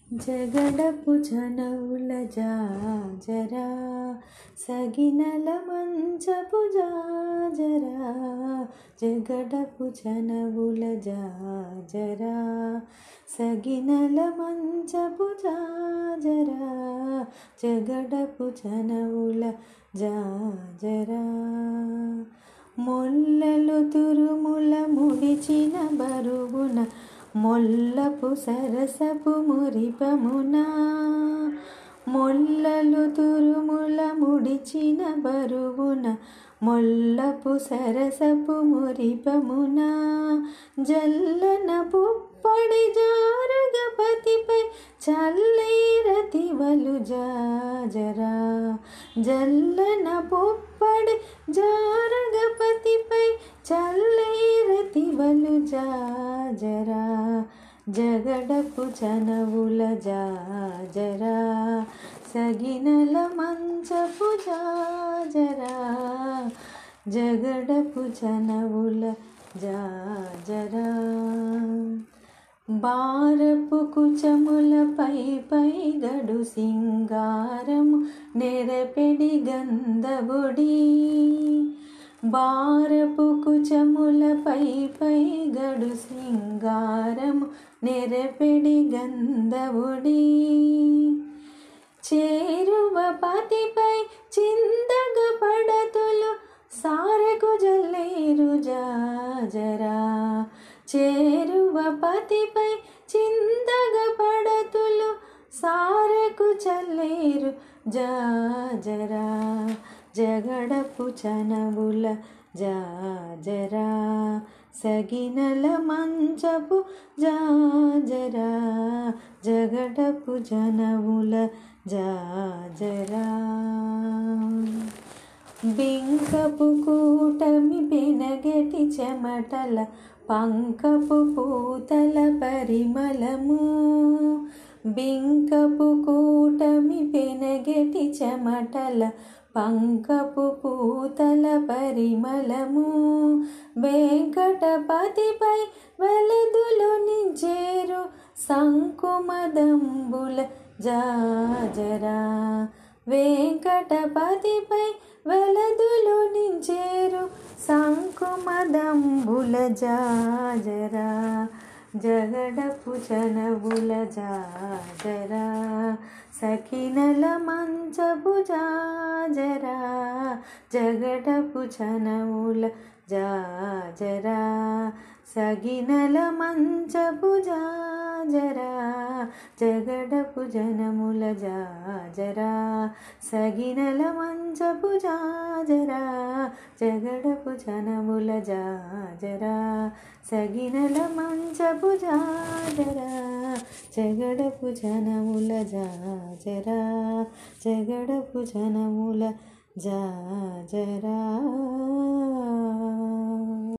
జగడపు జనవుల జాజరా సగినల మంచపు జాజరా జగడపు జనవుల జాజరా సగినల మంచపు జాజరా జగడపు జనవుల జాజరా మొల్లలు తురుముల ముడిచిన బరువున మొల్లపు సరసపు మురిపమున మొల్లలు తురుముల ముడిచిన బరువున మొల్లపు సరసపు మురిపమున జల్లన పుప్పడి జారగపతిపై చల్లేరతివలు జాజరా జల్లన పుప్పడి జారగపతిపై చల్లేరతివలు జాజరా జగడపు జనవుల జాజరా సగినల మంచపు జాజరా జగడపు జనవుల జాజరా బారపు కుచముల పై గడు సింగారము నెరపెడి గంధబొడి బారపు కుచముల పై గడు సింగారము నెరపెడి గంధబొడి చేరువ పతిపై చిందగ పడతులు సారెకు జల్లేరు జాజరా చేరువ పతిపై చిందగ పడతులు సారెకు చల్లేరు జాజరా జగడపు చనవుల జాజరా సగినల మంచపు జాజరా జగడపు జనవుల జాజరా బింకపు కూటమి పెనగటి చెమటల పంకపు పూతల పరిమళము బింకపు కూటమి పెనగటి చెమటల పంకపు పూతల పరిమళము వెంకటపతిపై వెలదులు నించేరు సంకుమదంబుల జాజరా వెంకటపతిపై వెలదులు నించేరు సంకుమదంబుల జాజరా జగడపు జనవుల జాజరా సకినల మంచపు జాజరా జగడపు జనవుల జాజరా సగినల మంచపు జాజరా జగడపు జనముల జాజరా సగినల మంచపు జాజరా జగడపు జనముల జాజరా సగినల మంచపు జాజరా జగడపు జనముల జాజరా జగడపు జనముల జాజరా.